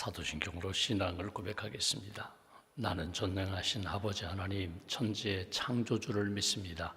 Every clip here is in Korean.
사도신경으로 신앙을 고백하겠습니다. 나는 전능하신 아버지 하나님 천지의 창조주를 믿습니다.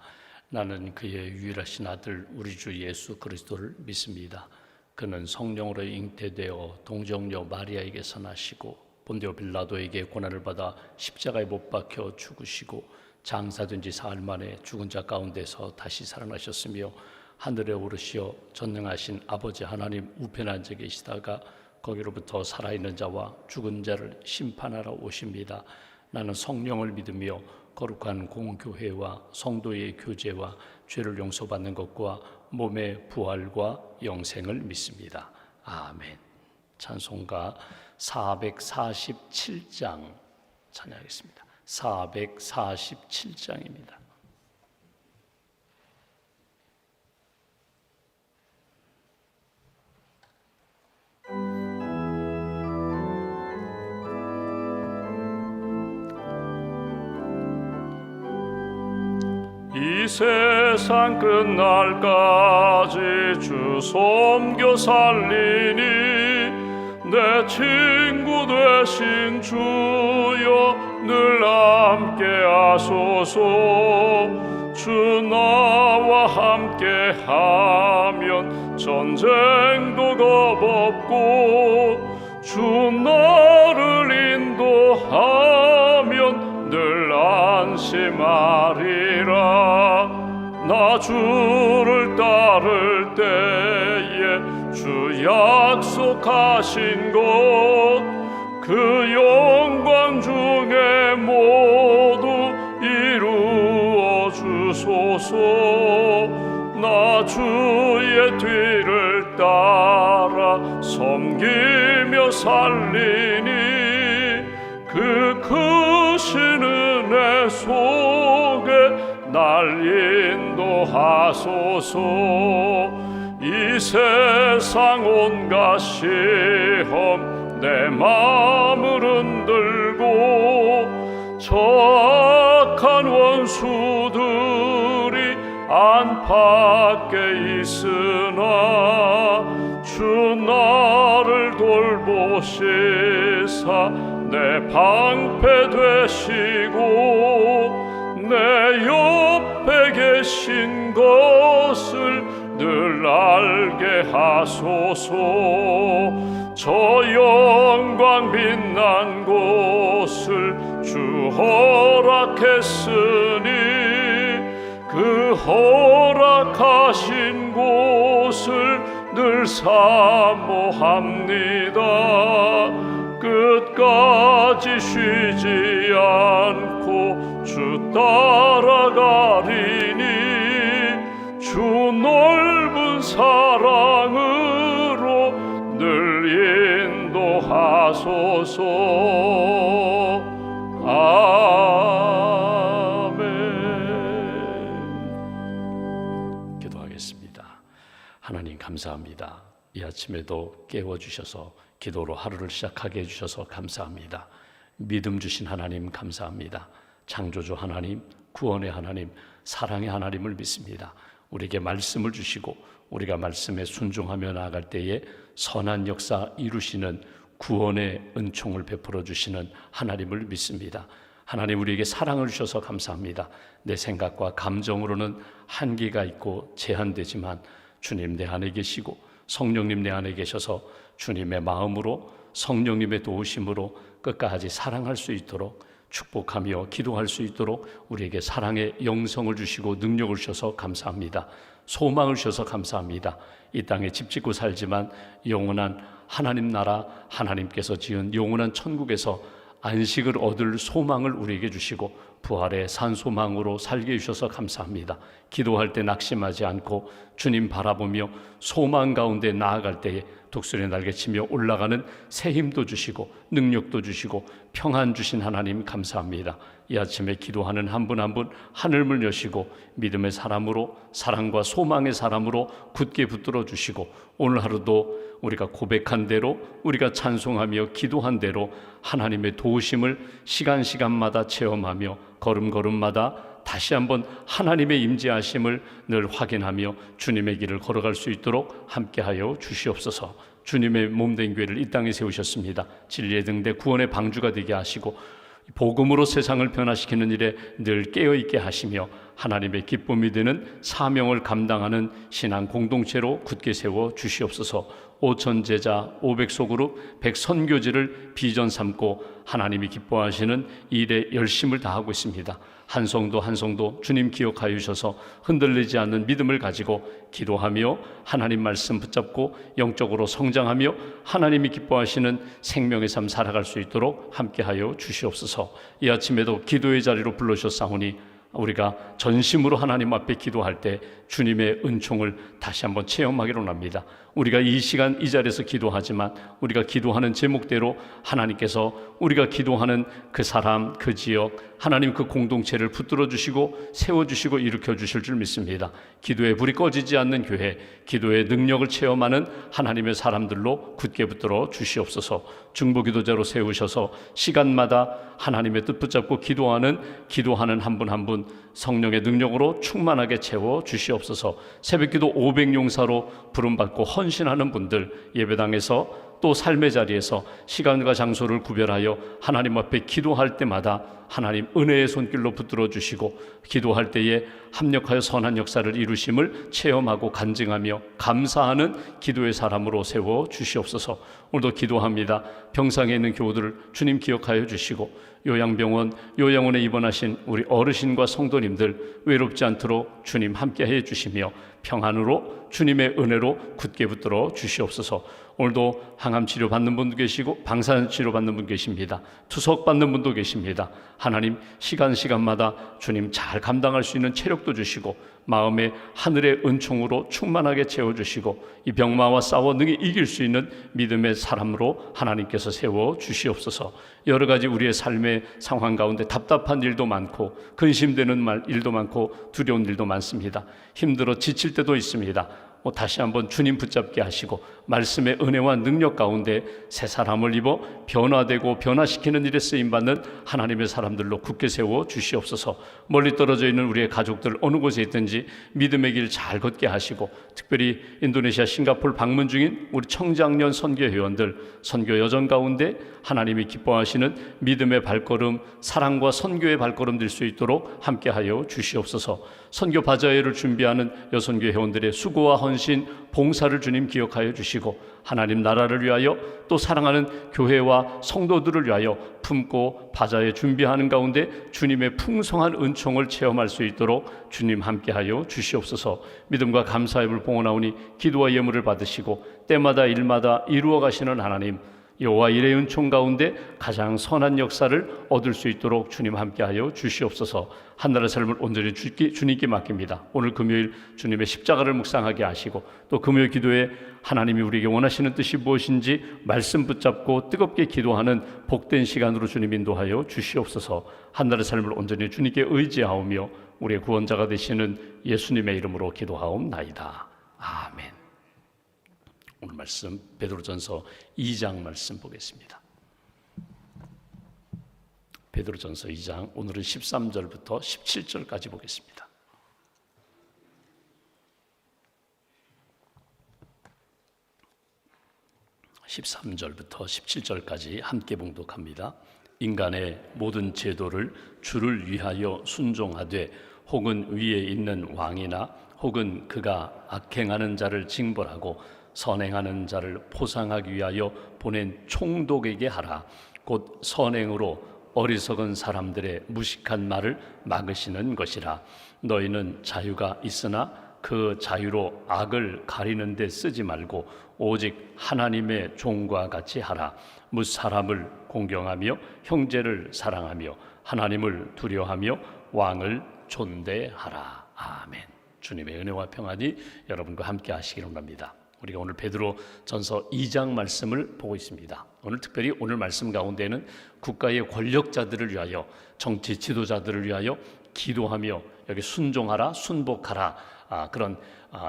나는 그의 유일하신 아들 우리 주 예수 그리스도를 믿습니다. 그는 성령으로 잉태되어 동정녀 마리아에게서 나시고 본디오 빌라도에게 고난을 받아 십자가에 못 박혀 죽으시고 장사된 지 사흘 만에 죽은 자 가운데서 다시 살아나셨으며 하늘에 오르시어 전능하신 아버지 하나님 우편에 앉아 계시다가 거기로부터 살아있는 자와 죽은 자를 심판하러 오십니다. 나는 성령을 믿으며 거룩한 공교회와 성도의 교제와 죄를 용서받는 것과 몸의 부활과 영생을 믿습니다. 아멘. 찬송가 447장 찬양하겠습니다. 447장입니다. 이 세상 끝날까지 주 섬겨 살리니 내 친구 되신 주여 늘 함께 하소서. 주 나와 함께 하면 전쟁도 겁없고 주 나를 인도하면 늘 안심하리라. 나 주를 따를 때에 주 약속하신 것 그 영광 중에 모두 이루어 주소서. 나 주의 뒤를 따라 섬기며 살리니 그 크신 은혜 속에 날 인도하소서. 이 세상 온갖 시험 내 마음을 흔들고 저 악한 원수들이 안팎에 있으나 주 나를 돌보시사 내 방패 되시고 내 옆에 계신 것을 늘 알게 하소서. 저 영광 빛난 곳을 주 허락했으니 그 허락하신 곳을 늘 사모합니다. 끝까지 쉬지 않고 주 따라가리니 주 넓은 사랑으로 늘 인도하소서. 아멘. 기도하겠습니다. 하나님 감사합니다. 이 아침에도 깨워주셔서 기도로 하루를 시작하게 해주셔서 감사합니다. 믿음 주신 하나님 감사합니다. 창조주 하나님, 구원의 하나님, 사랑의 하나님을 믿습니다. 우리에게 말씀을 주시고 우리가 말씀에 순종하며 나아갈 때에 선한 역사 이루시는 구원의 은총을 베풀어 주시는 하나님을 믿습니다. 하나님 우리에게 사랑을 주셔서 감사합니다. 내 생각과 감정으로는 한계가 있고 제한되지만 주님 내 안에 계시고 성령님 내 안에 계셔서 주님의 마음으로 성령님의 도우심으로 끝까지 사랑할 수 있도록 축복하며 기도할 수 있도록 우리에게 사랑의 영성을 주시고 능력을 주셔서 감사합니다. 소망을 주셔서 감사합니다. 이 땅에 집 짓고 살지만 영원한 하나님 나라, 하나님께서 지은 영원한 천국에서 안식을 얻을 소망을 우리에게 주시고 부활의 산소망으로 살게 해주셔서 감사합니다. 기도할 때 낙심하지 않고 주님 바라보며 소망 가운데 나아갈 때에 독수리 날개치며 올라가는 새 힘도 주시고 능력도 주시고 평안 주신 하나님 감사합니다. 이 아침에 기도하는 한 분 한 분 하늘을 여시고 믿음의 사람으로 사랑과 소망의 사람으로 굳게 붙들어 주시고 오늘 하루도 우리가 고백한 대로 우리가 찬송하며 기도한 대로 하나님의 도우심을 시간마다 체험하며 걸음걸음마다 다시 한번 하나님의 임재하심을 늘 확인하며 주님의 길을 걸어갈 수 있도록 함께하여 주시옵소서. 주님의 몸된 교회를 이 땅에 세우셨습니다. 진리의 등대 구원의 방주가 되게 하시고 복음으로 세상을 변화시키는 일에 늘 깨어있게 하시며 하나님의 기쁨이 되는 사명을 감당하는 신앙 공동체로 굳게 세워 주시옵소서. 5,000 제자 500소그룹 100선교지를 비전 삼고 하나님이 기뻐하시는 일에 열심을 다하고 있습니다. 한 성도 한 성도 주님 기억하여 주셔서 흔들리지 않는 믿음을 가지고 기도하며 하나님 말씀 붙잡고 영적으로 성장하며 하나님이 기뻐하시는 생명의 삶 살아갈 수 있도록 함께하여 주시옵소서. 이 아침에도 기도의 자리로 불러주셨사오니 우리가 전심으로 하나님 앞에 기도할 때 주님의 은총을 다시 한번 체험하기로 합니다. 우리가 이 시간 이 자리에서 기도하지만 우리가 기도하는 제목대로 하나님께서 우리가 기도하는 그 사람, 그 지역, 하나님 그 공동체를 붙들어 주시고 세워주시고 일으켜 주실 줄 믿습니다. 기도의 불이 꺼지지 않는 교회, 기도의 능력을 체험하는 하나님의 사람들로 굳게 붙들어 주시옵소서. 중보기도자로 세우셔서 시간마다 하나님의 뜻 붙잡고 기도하는 한 분 한 분 성령의 능력으로 충만하게 채워 주시옵소서. 새벽기도 500용사로 부름받고 헌신하는 분들, 예배당에서 또 삶의 자리에서 시간과 장소를 구별하여 하나님 앞에 기도할 때마다 하나님 은혜의 손길로 붙들어 주시고 기도할 때에 합력하여 선한 역사를 이루심을 체험하고 간증하며 감사하는 기도의 사람으로 세워 주시옵소서. 오늘도 기도합니다. 병상에 있는 교우들을 주님 기억하여 주시고 요양원에 입원하신 우리 어르신과 성도님들 외롭지 않도록 주님 함께해 주시며 평안으로 주님의 은혜로 굳게 붙들어 주시옵소서. 오늘도 항암 치료 받는 분도 계시고 방사선 치료 받는 분 계십니다. 투석 받는 분도 계십니다. 하나님 시간마다 주님 잘 감당할 수 있는 체력도 주시고 마음에 하늘의 은총으로 충만하게 채워주시고 이 병마와 싸워 능히 이길 수 있는 믿음의 사람으로 하나님께서 세워 주시옵소서. 여러 가지 우리의 삶의 상황 가운데 답답한 일도 많고 근심되는 일도 많고 두려운 일도 많습니다. 힘들어 지칠 때도 있습니다. 다시 한번 주님 붙잡게 하시고 말씀의 은혜와 능력 가운데 새 사람을 입어 변화되고 변화시키는 일에 쓰임받는 하나님의 사람들로 굳게 세워 주시옵소서. 멀리 떨어져 있는 우리의 가족들 어느 곳에 있든지 믿음의 길 잘 걷게 하시고 특별히 인도네시아 싱가포르 방문 중인 우리 청장년 선교회원들 선교 여정 가운데 하나님이 기뻐하시는 믿음의 발걸음, 사랑과 선교의 발걸음 될 수 있도록 함께하여 주시옵소서. 선교 바자회를 준비하는 여선교 회원들의 수고와 헌신, 봉사를 주님 기억하여 주시고 하나님 나라를 위하여 또 사랑하는 교회와 성도들을 위하여 품고 바자회 준비하는 가운데 주님의 풍성한 은총을 체험할 수 있도록 주님 함께하여 주시옵소서. 믿음과 감사의 불 봉헌하오니 기도와 예물을 받으시고 때마다 일마다 이루어 가시는 하나님, 여호와 일의 은총 가운데 가장 선한 역사를 얻을 수 있도록 주님 함께하여 주시옵소서. 한나라의 삶을 온전히 주님께 맡깁니다. 오늘 금요일 주님의 십자가를 묵상하게 하시고 또 금요일 기도에 하나님이 우리에게 원하시는 뜻이 무엇인지 말씀 붙잡고 뜨겁게 기도하는 복된 시간으로 주님 인도하여 주시옵소서. 한나라의 삶을 온전히 주님께 의지하오며 우리의 구원자가 되시는 예수님의 이름으로 기도하옵나이다. 아멘. 오늘 말씀 베드로전서 2장 말씀 보겠습니다. 베드로전서 2장 오늘은 13절부터 17절까지 보겠습니다. (13절부터) 17절까지 함께 봉독합니다. 인간의 모든 제도를 주를 위하여 순종하되 혹은 위에 있는 왕이나 혹은 그가 악행하는 자를 징벌하고 선행하는 자를 포상하기 위하여 보낸 총독에게 하라. 곧 선행으로 어리석은 사람들의 무식한 말을 막으시는 것이라. 너희는 자유가 있으나 그 자유로 악을 가리는 데 쓰지 말고 오직 하나님의 종과 같이 하라. 무사람을 공경하며 형제를 사랑하며 하나님을 두려워하며 왕을 존대하라. 아멘. 주님의 은혜와 평안이 여러분과 함께 하시기를 원합니다. 우리가 오늘 베드로전서 2장 말씀을 보고 있습니다. 오늘 특별히 오늘 말씀 가운데는 국가의 권력자들을 위하여 정치 지도자들을 위하여 기도하며 여기 순종하라, 순복하라 그런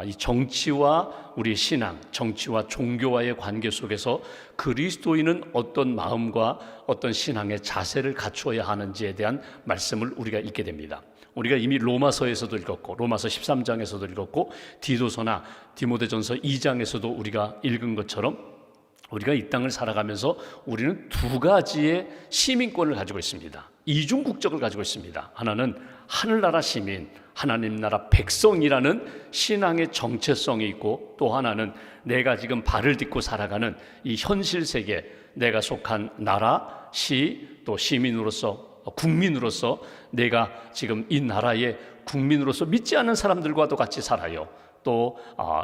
이 정치와 우리의 신앙, 정치와 종교와의 관계 속에서 그리스도인은 어떤 마음과 어떤 신앙의 자세를 갖추어야 하는지에 대한 말씀을 우리가 읽게 됩니다. 우리가 이미 로마서에서도 읽었고 로마서 13장에서도 읽었고 디도서나 디모데전서 2장에서도 우리가 읽은 것처럼 우리가 이 땅을 살아가면서 우리는 두 가지의 시민권을 가지고 있습니다. 이중 국적을 가지고 있습니다. 하나는 하늘나라 시민, 하나님 나라 백성이라는 신앙의 정체성이 있고, 또 하나는 내가 지금 발을 딛고 살아가는 이 현실 세계, 내가 속한 나라, 시, 또 시민으로서, 국민으로서 내가 지금 이 나라의 국민으로서 믿지 않는 사람들과도 같이 살아요. 또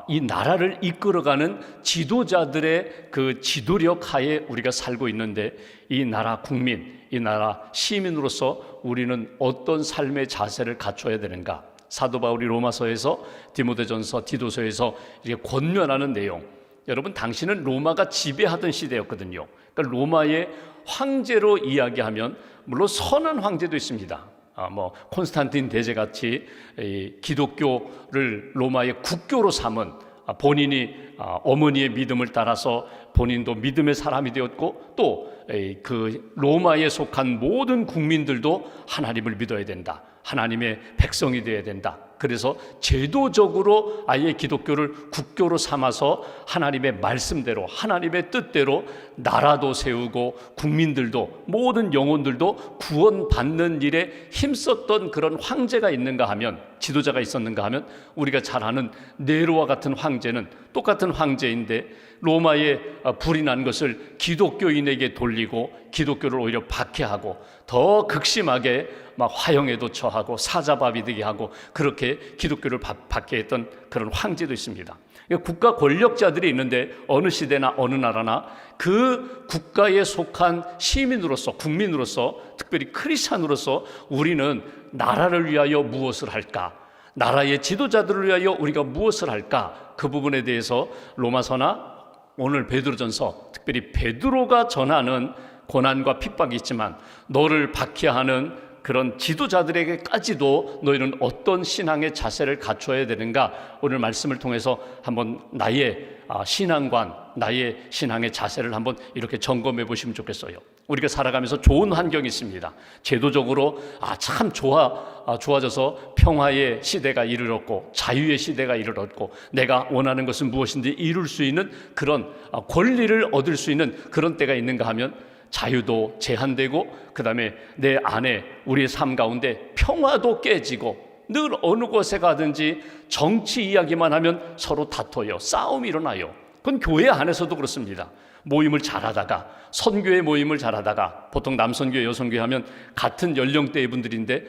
이 나라를 이끌어가는 지도자들의 그 지도력 하에 우리가 살고 있는데, 이 나라 국민, 이 나라 시민으로서 우리는 어떤 삶의 자세를 갖춰야 되는가? 사도 바울이 로마서에서, 디모데전서, 디도서에서 이렇게 권면하는 내용, 여러분 당시는 로마가 지배하던 시대였거든요. 그러니까 로마의 황제로 이야기하면 물론 선한 황제도 있습니다. 콘스탄틴 대제같이 기독교를 로마의 국교로 삼은, 본인이 어머니의 믿음을 따라서 본인도 믿음의 사람이 되었고, 또 그 로마에 속한 모든 국민들도 하나님을 믿어야 된다, 하나님의 백성이 되어야 된다. 그래서 제도적으로 아예 기독교를 국교로 삼아서 하나님의 말씀대로, 하나님의 뜻대로 나라도 세우고 국민들도, 모든 영혼들도 구원받는 일에 힘썼던 그런 황제가 있는가 하면, 지도자가 있었는가 하면, 우리가 잘 아는 네로와 같은 황제는 똑같은 황제인데 로마에 불이 난 것을 기독교인에게 돌리고 기독교를 오히려 박해하고 더 극심하게 막 화형에도 처하고 사자밥이 되게 하고 그렇게 기독교를 박해했던 그런 황제도 있습니다. 국가 권력자들이 있는데 어느 시대나 어느 나라나 그 국가에 속한 시민으로서, 국민으로서, 특별히 크리스찬으로서 우리는 나라를 위하여 무엇을 할까? 나라의 지도자들을 위하여 우리가 무엇을 할까? 그 부분에 대해서 로마서나 오늘 베드로전서, 특별히 베드로가 전하는 고난과 핍박이 있지만 너를 박해하는 그런 지도자들에게까지도 너희는 어떤 신앙의 자세를 갖춰야 되는가? 오늘 말씀을 통해서 한번 나의 신앙관, 나의 신앙의 자세를 한번 이렇게 점검해 보시면 좋겠어요. 우리가 살아가면서 좋은 환경이 있습니다. 제도적으로 참 좋아져서 평화의 시대가 이르렀고 자유의 시대가 이르렀고 내가 원하는 것은 무엇인지 이룰 수 있는 그런 권리를 얻을 수 있는 그런 때가 있는가 하면 자유도 제한되고, 그 다음에 내 안에 우리의 삶 가운데 평화도 깨지고, 늘 어느 곳에 가든지 정치 이야기만 하면 서로 다퉈요. 싸움이 일어나요. 그건 교회 안에서도 그렇습니다. 모임을 잘하다가, 선교회 모임을 잘하다가, 보통 남선교회, 여선교회 하면 같은 연령대의 분들인데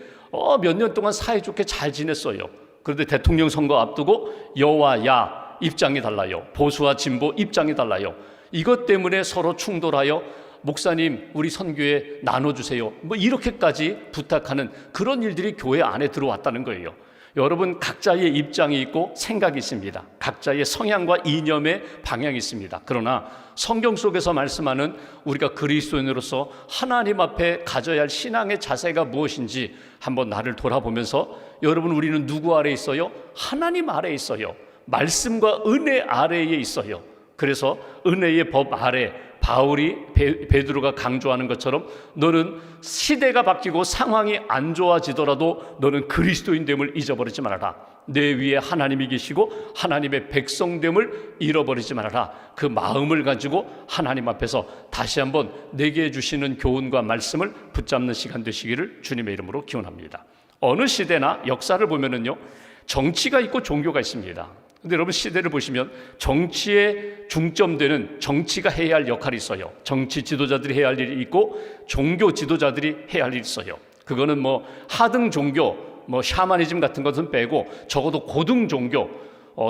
몇 년 동안 사이좋게 잘 지냈어요. 그런데 대통령 선거 앞두고 여와 야 입장이 달라요. 보수와 진보 입장이 달라요. 이것 때문에 서로 충돌하여 목사님 우리 선교회 나눠주세요, 이렇게까지 부탁하는 그런 일들이 교회 안에 들어왔다는 거예요. 여러분, 각자의 입장이 있고 생각이 있습니다. 각자의 성향과 이념의 방향이 있습니다. 그러나 성경 속에서 말씀하는 우리가 그리스도인으로서 하나님 앞에 가져야 할 신앙의 자세가 무엇인지 한번 나를 돌아보면서, 여러분, 우리는 누구 아래에 있어요? 하나님 아래에 있어요. 말씀과 은혜 아래에 있어요. 그래서 은혜의 법 아래, 바울이 베드로가 강조하는 것처럼 너는 시대가 바뀌고 상황이 안 좋아지더라도 너는 그리스도인됨을 잊어버리지 말아라. 내 위에 하나님이 계시고 하나님의 백성됨을 잃어버리지 말아라. 그 마음을 가지고 하나님 앞에서 다시 한번 내게 주시는 교훈과 말씀을 붙잡는 시간 되시기를 주님의 이름으로 기원합니다. 어느 시대나 역사를 보면은요, 정치가 있고 종교가 있습니다. 근데 여러분, 시대를 보시면 정치에 중점되는, 정치가 해야 할 역할이 있어요. 정치 지도자들이 해야 할 일이 있고 종교 지도자들이 해야 할 일이 있어요. 그거는 하등 종교, 샤머니즘 같은 것은 빼고 적어도 고등 종교,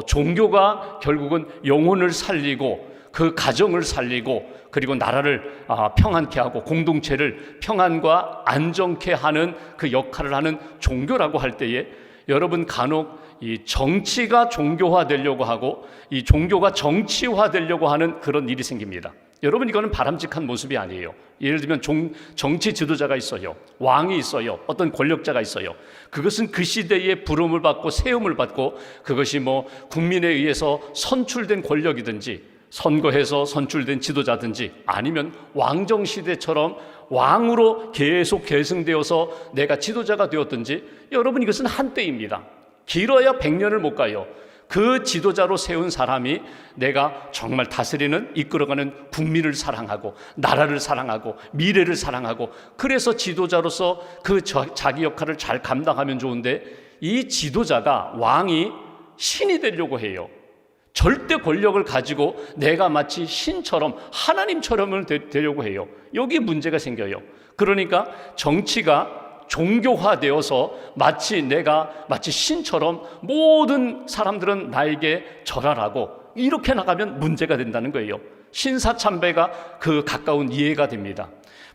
종교가 결국은 영혼을 살리고 그 가정을 살리고 그리고 나라를 평안케 하고 공동체를 평안과 안정케 하는 그 역할을 하는 종교라고 할 때에, 여러분, 간혹 이 정치가 종교화되려고 하고 이 종교가 정치화되려고 하는 그런 일이 생깁니다. 여러분, 이거는 바람직한 모습이 아니에요. 예를 들면 정치 지도자가 있어요. 왕이 있어요. 어떤 권력자가 있어요. 그것은 그 시대에 부름을 받고 세움을 받고, 그것이 국민에 의해서 선출된 권력이든지 선거해서 선출된 지도자든지 아니면 왕정시대처럼 왕으로 계속 계승되어서 내가 지도자가 되었든지, 여러분, 이것은 한때입니다. 길어야 100년을 못 가요. 그 지도자로 세운 사람이 내가 정말 다스리는 이끌어가는 국민을 사랑하고 나라를 사랑하고 미래를 사랑하고 그래서 지도자로서 그 자기 역할을 잘 감당하면 좋은데 이 지도자가 왕이 신이 되려고 해요. 절대 권력을 가지고 내가 마치 신처럼 하나님처럼 되려고 해요. 여기 문제가 생겨요. 그러니까 정치가 종교화되어서 마치 내가 마치 신처럼 모든 사람들은 나에게 절하라고 이렇게 나가면 문제가 된다는 거예요. 신사참배가 그 가까운 이해가 됩니다.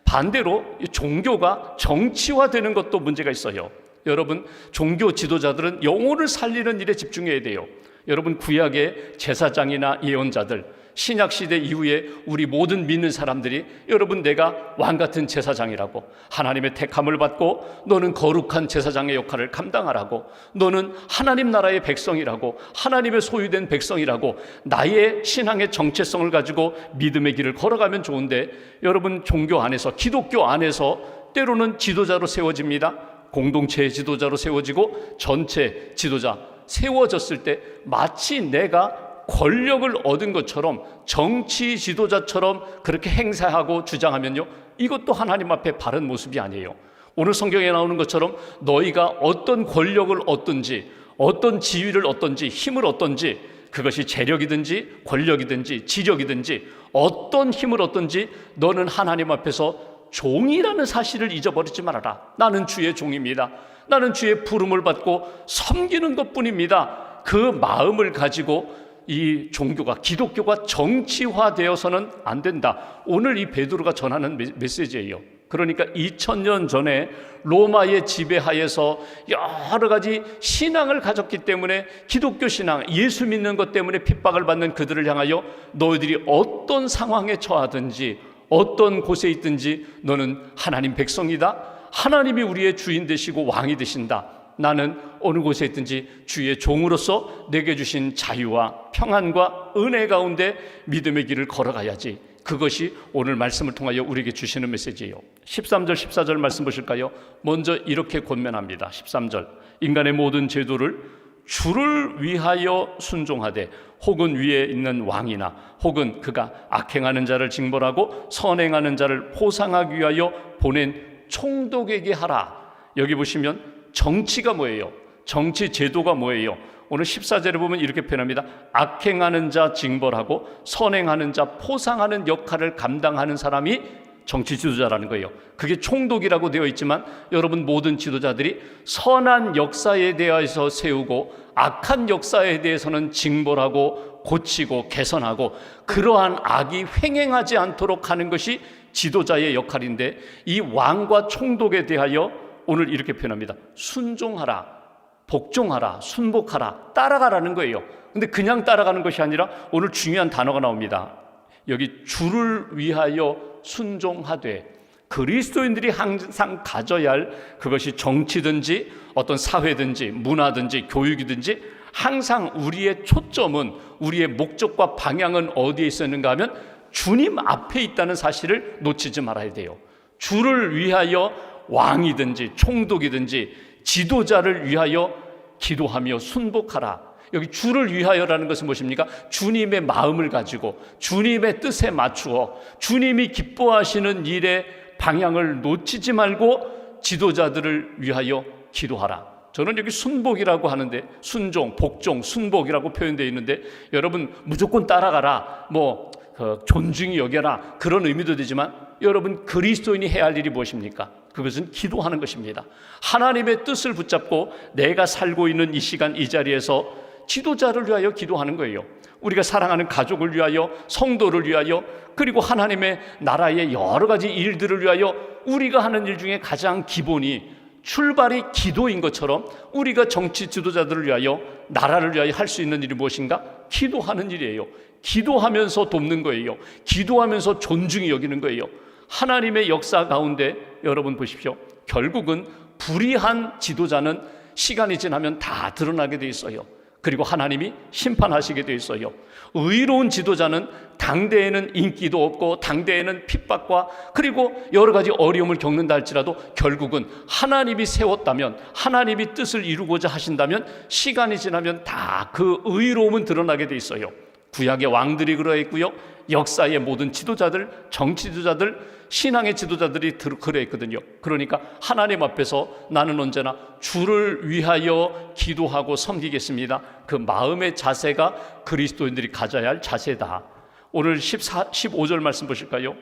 반대로 종교가 정치화되는 것도 문제가 있어요. 여러분, 종교 지도자들은 영혼을 살리는 일에 집중해야 돼요. 여러분, 구약의 제사장이나 예언자들, 신약 시대 이후에 우리 모든 믿는 사람들이 여러분 내가 왕 같은 제사장이라고, 하나님의 택함을 받고 너는 거룩한 제사장의 역할을 감당하라고, 너는 하나님 나라의 백성이라고, 하나님의 소유된 백성이라고 나의 신앙의 정체성을 가지고 믿음의 길을 걸어가면 좋은데, 여러분 종교 안에서, 기독교 안에서 때로는 지도자로 세워집니다. 공동체의 지도자로 세워지고 전체 지도자 세워졌을 때 마치 내가 권력을 얻은 것처럼 정치 지도자처럼 그렇게 행사하고 주장하면요, 이것도 하나님 앞에 바른 모습이 아니에요. 오늘 성경에 나오는 것처럼 너희가 어떤 권력을 얻든지 어떤 지위를 얻든지 힘을 얻든지, 그것이 재력이든지 권력이든지 지력이든지 어떤 힘을 얻든지 너는 하나님 앞에서 종이라는 사실을 잊어버리지 말아라. 나는 주의 종입니다. 나는 주의 부름을 받고 섬기는 것뿐입니다. 그 마음을 가지고 이 종교가, 기독교가 정치화되어서는 안 된다. 오늘 이 베드로가 전하는 메시지예요. 그러니까 2000년 전에 로마의 지배하에서 여러 가지 신앙을 가졌기 때문에, 기독교 신앙, 예수 믿는 것 때문에 핍박을 받는 그들을 향하여 너희들이 어떤 상황에 처하든지 어떤 곳에 있든지 너는 하나님 백성이다. 하나님이 우리의 주인 되시고 왕이 되신다. 나는 어느 곳에 있든지 주의 종으로서 내게 주신 자유와 평안과 은혜 가운데 믿음의 길을 걸어가야지. 그것이 오늘 말씀을 통하여 우리에게 주시는 메시지예요. 13절 14절 말씀 보실까요? 먼저 이렇게 권면합니다. 13절, 인간의 모든 제도를 주를 위하여 순종하되 혹은 위에 있는 왕이나 혹은 그가 악행하는 자를 징벌하고 선행하는 자를 포상하기 위하여 보낸 총독에게 하라. 여기 보시면 정치가 뭐예요? 정치 제도가 뭐예요? 오늘 14절에 보면 이렇게 표현합니다. 악행하는 자 징벌하고 선행하는 자 포상하는 역할을 감당하는 사람이 정치 지도자라는 거예요. 그게 총독이라고 되어 있지만 여러분, 모든 지도자들이 선한 역사에 대해서 세우고 악한 역사에 대해서는 징벌하고 고치고 개선하고 그러한 악이 횡행하지 않도록 하는 것이 지도자의 역할인데, 이 왕과 총독에 대하여 오늘 이렇게 표현합니다. 순종하라, 복종하라, 순복하라, 따라가라는 거예요. 근데 그냥 따라가는 것이 아니라 오늘 중요한 단어가 나옵니다. 여기 주를 위하여 순종하되, 그리스도인들이 항상 가져야 할, 그것이 정치든지 어떤 사회든지 문화든지 교육이든지 항상 우리의 초점은, 우리의 목적과 방향은 어디에 있었는가 하면 주님 앞에 있다는 사실을 놓치지 말아야 돼요. 주를 위하여 왕이든지 총독이든지 지도자를 위하여 기도하며 순복하라. 여기 주를 위하여라는 것은 무엇입니까? 주님의 마음을 가지고 주님의 뜻에 맞추어 주님이 기뻐하시는 일의 방향을 놓치지 말고 지도자들을 위하여 기도하라. 저는 여기 순복이라고 하는데, 순종, 복종, 순복이라고 표현되어 있는데, 여러분 무조건 따라가라, 존중히 여겨라, 그런 의미도 되지만, 여러분 그리스도인이 해야 할 일이 무엇입니까? 그것은 기도하는 것입니다. 하나님의 뜻을 붙잡고 내가 살고 있는 이 시간 이 자리에서 지도자를 위하여 기도하는 거예요. 우리가 사랑하는 가족을 위하여, 성도를 위하여, 그리고 하나님의 나라의 여러 가지 일들을 위하여 우리가 하는 일 중에 가장 기본이, 출발이 기도인 것처럼 우리가 정치 지도자들을 위하여, 나라를 위하여 할 수 있는 일이 무엇인가? 기도하는 일이에요. 기도하면서 돕는 거예요. 기도하면서 존중히 여기는 거예요. 하나님의 역사 가운데 여러분 보십시오. 결국은 불의한 지도자는 시간이 지나면 다 드러나게 돼 있어요. 그리고 하나님이 심판하시게 돼 있어요. 의로운 지도자는 당대에는 인기도 없고 당대에는 핍박과 그리고 여러 가지 어려움을 겪는다 할지라도 결국은 하나님이 세웠다면, 하나님이 뜻을 이루고자 하신다면 시간이 지나면 다 그 의로움은 드러나게 돼 있어요. 구약의 왕들이 그러했고요, 역사의 모든 지도자들, 정치 지도자들, 신앙의 지도자들이 그러했거든요. 그러니까 하나님 앞에서 나는 언제나 주를 위하여 기도하고 섬기겠습니다, 그 마음의 자세가 그리스도인들이 가져야 할 자세다. 오늘 15절 말씀 보실까요?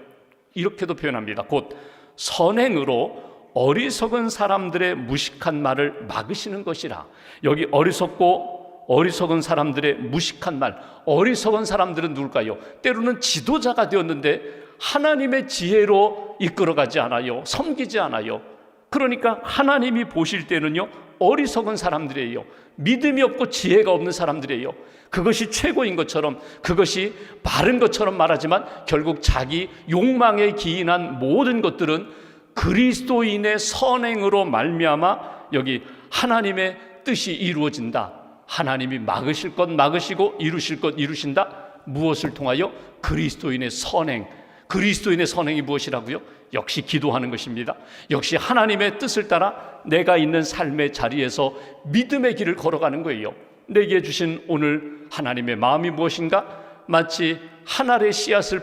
이렇게도 표현합니다. 곧 선행으로 어리석은 사람들의 무식한 말을 막으시는 것이라. 여기 어리석은 사람들의 무식한 말, 어리석은 사람들은 누굴까요? 때로는 지도자가 되었는데 하나님의 지혜로 이끌어가지 않아요. 섬기지 않아요. 그러니까 하나님이 보실 때는요, 어리석은 사람들이에요. 믿음이 없고 지혜가 없는 사람들이에요. 그것이 최고인 것처럼, 그것이 바른 것처럼 말하지만 결국 자기 욕망에 기인한 모든 것들은 그리스도인의 선행으로 말미암아 여기 하나님의 뜻이 이루어진다. 하나님이 막으실 것 막으시고 이루실 것 이루신다. 무엇을 통하여? 그리스도인의 선행. 그리스도인의 선행이 무엇이라고요? 역시 기도하는 것입니다. 역시 하나님의 뜻을 따라 내가 있는 삶의 자리에서 믿음의 길을 걸어가는 거예요. 내게 주신 오늘 하나님의 마음이 무엇인가? 마치 한 알의 씨앗을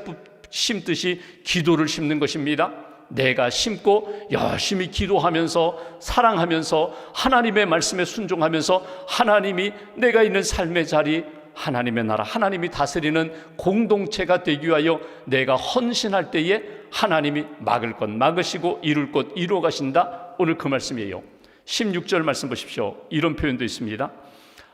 심듯이 기도를 심는 것입니다. 내가 심고 열심히 기도하면서 사랑하면서 하나님의 말씀에 순종하면서 하나님이 내가 있는 삶의 자리, 하나님의 나라, 하나님이 다스리는 공동체가 되기 위하여 내가 헌신할 때에 하나님이 막을 것 막으시고 이룰 것 이루어 가신다. 오늘 그 말씀이에요. 16절 말씀 보십시오. 이런 표현도 있습니다.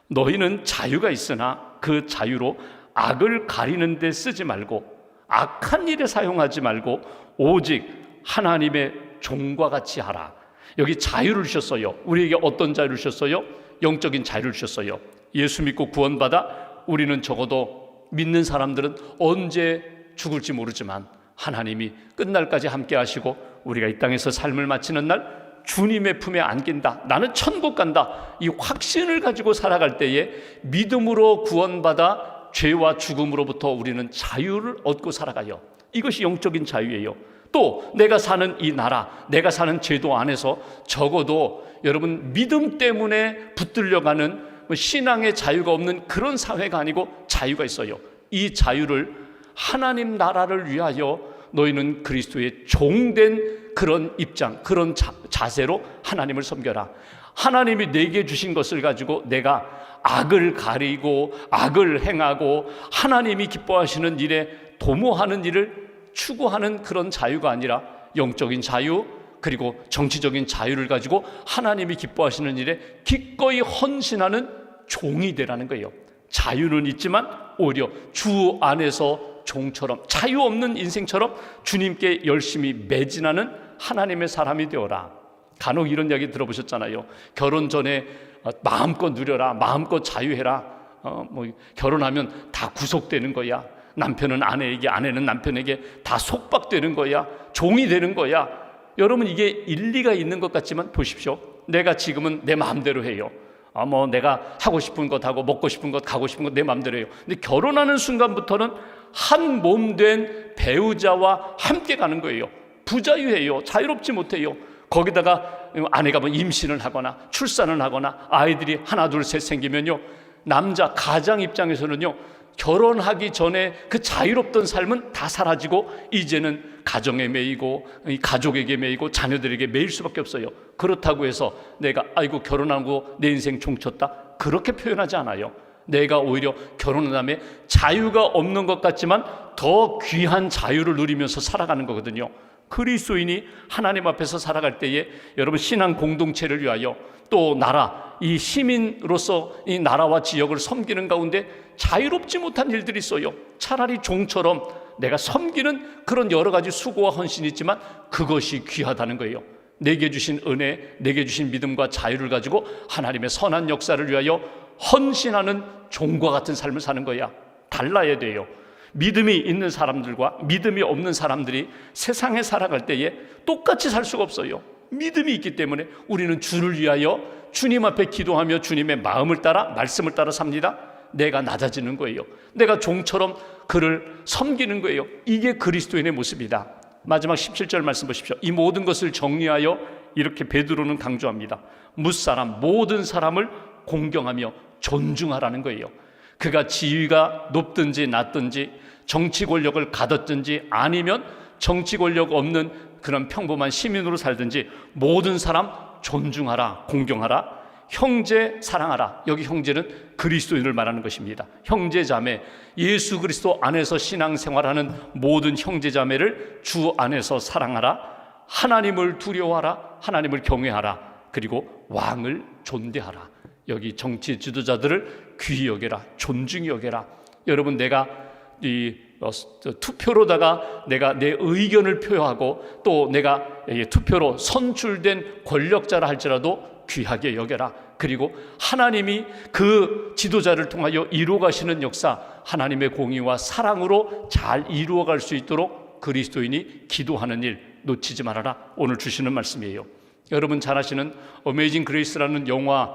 너희는 자유가 있으나 그 자유로 악을 가리는 데 쓰지 말고 악한 일에 사용하지 말고 오직 하나님의 종과 같이 하라. 여기 자유를 주셨어요. 우리에게 어떤 자유를 주셨어요? 영적인 자유를 주셨어요. 예수 믿고 구원받아 우리는 적어도 믿는 사람들은 언제 죽을지 모르지만 하나님이 끝날까지 함께 하시고 우리가 이 땅에서 삶을 마치는 날 주님의 품에 안긴다. 나는 천국 간다. 이 확신을 가지고 살아갈 때에 믿음으로 구원받아 죄와 죽음으로부터 우리는 자유를 얻고 살아가요. 이것이 영적인 자유예요. 또 내가 사는 이 나라, 내가 사는 제도 안에서 적어도 여러분 믿음 때문에 붙들려가는 신앙의 자유가 없는 그런 사회가 아니고 자유가 있어요. 이 자유를 하나님 나라를 위하여 너희는 그리스도의 종된 그런 입장, 그런 자세로 하나님을 섬겨라. 하나님이 내게 주신 것을 가지고 내가 악을 가리고 악을 행하고 하나님이 기뻐하시는 일에 도모하는 일을 추구하는 그런 자유가 아니라 영적인 자유, 그리고 정치적인 자유를 가지고 하나님이 기뻐하시는 일에 기꺼이 헌신하는 종이 되라는 거예요. 자유는 있지만 오히려 주 안에서 종처럼, 자유 없는 인생처럼 주님께 열심히 매진하는 하나님의 사람이 되어라. 간혹 이런 이야기 들어보셨잖아요. 결혼 전에 마음껏 누려라, 마음껏 자유해라. 결혼하면 다 구속되는 거야. 남편은 아내에게, 아내는 남편에게 다 속박되는 거야. 종이 되는 거야. 여러분, 이게 일리가 있는 것 같지만 보십시오. 내가 지금은 내 마음대로 해요. 내가 하고 싶은 것 하고 먹고 싶은 것 가고 싶은 것 내 마음대로 해요. 근데 결혼하는 순간부터는 한 몸 된 배우자와 함께 가는 거예요. 부자유해요. 자유롭지 못해요. 거기다가 아내가 임신을 하거나 출산을 하거나 아이들이 하나 둘 셋 생기면요, 남자 가장 입장에서는요, 결혼하기 전에 그 자유롭던 삶은 다 사라지고 이제는 가정에 매이고 가족에게 매이고 자녀들에게 매일 수밖에 없어요. 그렇다고 해서 내가 아이고 결혼하고 내 인생 종쳤다, 그렇게 표현하지 않아요. 내가 오히려 결혼한 다음에 자유가 없는 것 같지만 더 귀한 자유를 누리면서 살아가는 거거든요. 그리스도인이 하나님 앞에서 살아갈 때에 여러분 신앙 공동체를 위하여 또 나라, 이 시민으로서 이 나라와 지역을 섬기는 가운데 자유롭지 못한 일들이 있어요. 차라리 종처럼 내가 섬기는 그런 여러 가지 수고와 헌신이 있지만 그것이 귀하다는 거예요. 내게 주신 은혜, 내게 주신 믿음과 자유를 가지고 하나님의 선한 역사를 위하여 헌신하는 종과 같은 삶을 사는 거야. 달라야 돼요. 믿음이 있는 사람들과 믿음이 없는 사람들이 세상에 살아갈 때에 똑같이 살 수가 없어요. 믿음이 있기 때문에 우리는 주를 위하여 주님 앞에 기도하며 주님의 마음을 따라 말씀을 따라 삽니다. 내가 낮아지는 거예요. 내가 종처럼 그를 섬기는 거예요. 이게 그리스도인의 모습이다. 마지막 17절 말씀 보십시오. 이 모든 것을 정리하여 이렇게 베드로는 강조합니다. 무사람 모든 사람을 공경하며 존중하라는 거예요. 그가 지위가 높든지 낮든지 정치 권력을 가졌든지 아니면 정치 권력 없는 그런 평범한 시민으로 살든지 모든 사람 존중하라, 공경하라, 형제 사랑하라. 여기 형제는 그리스도인을 말하는 것입니다. 형제 자매, 예수 그리스도 안에서 신앙생활하는 모든 형제 자매를 주 안에서 사랑하라, 하나님을 두려워하라, 하나님을 경외하라, 그리고 왕을 존대하라. 여기 정치 지도자들을 귀히 여겨라, 존중히 여겨라. 여러분, 내가 투표로다가 내가 내 의견을 표하고 또 내가 투표로 선출된 권력자라 할지라도 귀하게 여겨라. 그리고 하나님이 그 지도자를 통하여 이루어가시는 역사, 하나님의 공의와 사랑으로 잘 이루어갈 수 있도록 그리스도인이 기도하는 일 놓치지 말아라. 오늘 주시는 말씀이에요. 여러분 잘 아시는 어메이징 그레이스라는 영화,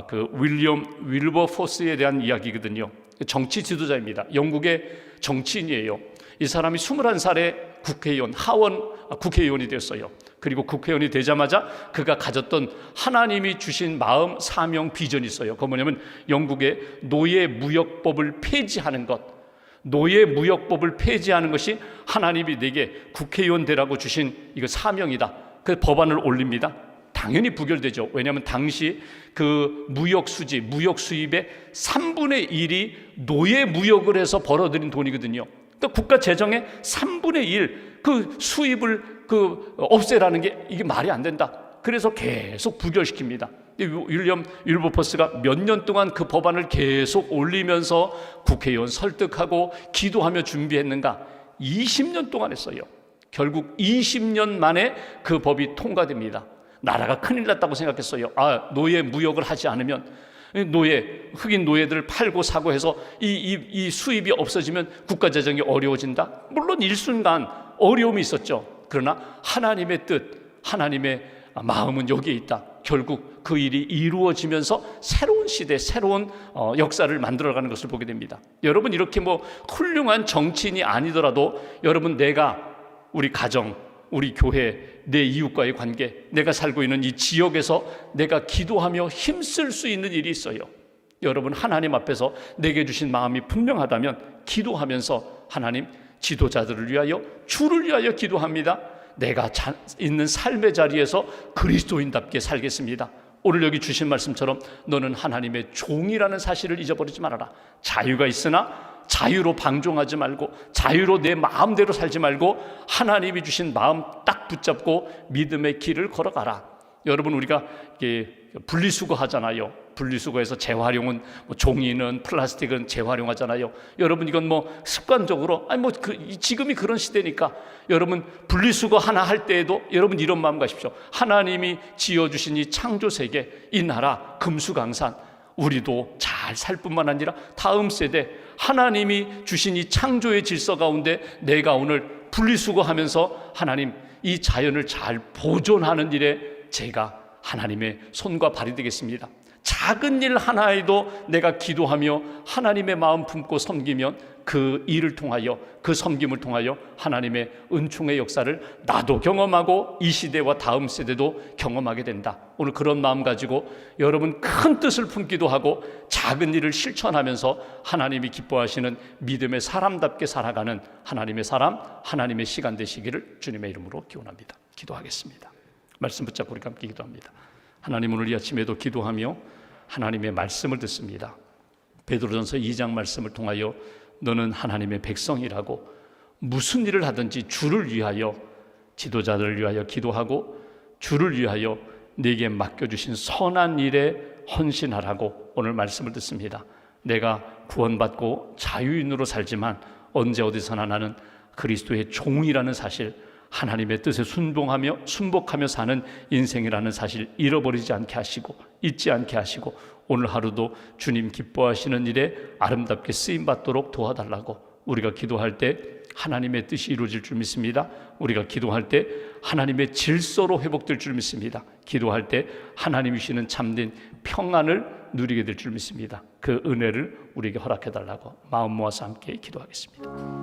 그 윌리엄 윌버포스에 대한 이야기거든요. 정치 지도자입니다. 영국의 정치인이에요. 이 사람이 21살에 국회의원, 국회의원이 되었어요. 그리고 국회의원이 되자마자 그가 가졌던 하나님이 주신 마음, 사명, 비전이 있어요. 그건 뭐냐면 영국의 노예 무역법을 폐지하는 것. 노예 무역법을 폐지하는 것이 하나님이 내게 국회의원 되라고 주신 이거 사명이다. 그 법안을 올립니다. 당연히 부결되죠. 왜냐하면 당시 그 무역 수지, 무역 수입의 3분의 1이 노예 무역을 해서 벌어들인 돈이거든요. 또 국가 재정의 3분의 1 그 수입을 없애라는 게 이게 말이 안 된다. 그래서 계속 부결시킵니다. 윌리엄 윌버포스가 몇 년 동안 그 법안을 계속 올리면서 국회의원 설득하고 기도하며 준비했는가? 20년 동안 했어요. 결국 20년 만에 그 법이 통과됩니다. 나라가 큰일 났다고 생각했어요. 노예 무역을 하지 않으면 흑인 노예들을 팔고 사고 해서 이 수입이 없어지면 국가 재정이 어려워진다. 물론 일순간 어려움이 있었죠. 그러나 하나님의 뜻, 하나님의 마음은 여기에 있다. 결국 그 일이 이루어지면서 새로운 시대, 새로운 역사를 만들어가는 것을 보게 됩니다. 여러분, 이렇게 훌륭한 정치인이 아니더라도 여러분, 내가 우리 가정, 우리 교회, 내 이웃과의 관계, 내가 살고 있는 이 지역에서 내가 기도하며 힘쓸 수 있는 일이 있어요. 여러분, 하나님 앞에서 내게 주신 마음이 분명하다면 기도하면서 하나님, 지도자들을 위하여, 주를 위하여 기도합니다. 내가 있는 삶의 자리에서 그리스도인답게 살겠습니다. 오늘 여기 주신 말씀처럼 너는 하나님의 종이라는 사실을 잊어버리지 말아라. 자유가 있으나 자유로 방종하지 말고, 자유로 내 마음대로 살지 말고 하나님이 주신 마음 딱 붙잡고 믿음의 길을 걸어가라. 여러분, 우리가 분리수거 하잖아요. 분리수거해서 재활용은 종이는 플라스틱은 재활용하잖아요. 여러분, 이건 습관적으로 지금이 그런 시대니까 여러분 분리수거 하나 할 때에도 여러분 이런 마음 가십시오. 하나님이 지어주신 이 창조세계, 이 나라 금수강산, 우리도 잘 살 뿐만 아니라 다음 세대 하나님이 주신 이 창조의 질서 가운데 내가 오늘 분리수거하면서 하나님 이 자연을 잘 보존하는 일에 제가 하나님의 손과 발이 되겠습니다. 작은 일 하나에도 내가 기도하며 하나님의 마음 품고 섬기면 그 일을 통하여, 그 섬김을 통하여 하나님의 은총의 역사를 나도 경험하고 이 시대와 다음 세대도 경험하게 된다. 오늘 그런 마음 가지고 여러분 큰 뜻을 품기도 하고 작은 일을 실천하면서 하나님이 기뻐하시는 믿음의 사람답게 살아가는 하나님의 사람, 하나님의 시간 되시기를 주님의 이름으로 기원합니다. 기도하겠습니다. 말씀 붙잡고 우리 함께 기도합니다. 하나님, 오늘 이 아침에도 기도하며 하나님의 말씀을 듣습니다. 베드로전서 2장 말씀을 통하여 너는 하나님의 백성이라고 무슨 일을 하든지 주를 위하여, 지도자들을 위하여 기도하고 주를 위하여 네게 맡겨주신 선한 일에 헌신하라고 오늘 말씀을 듣습니다. 내가 구원받고 자유인으로 살지만 언제 어디서나 나는 그리스도의 종이라는 사실, 하나님의 뜻에 순복하며 사는 인생이라는 사실 잃어버리지 않게 하시고 잊지 않게 하시고 오늘 하루도 주님 기뻐하시는 일에 아름답게 쓰임받도록 도와달라고, 우리가 기도할 때 하나님의 뜻이 이루어질 줄 믿습니다. 우리가 기도할 때 하나님의 질서로 회복될 줄 믿습니다. 기도할 때 하나님이 주시는 참된 평안을 누리게 될 줄 믿습니다. 그 은혜를 우리에게 허락해 달라고 마음 모아서 함께 기도하겠습니다.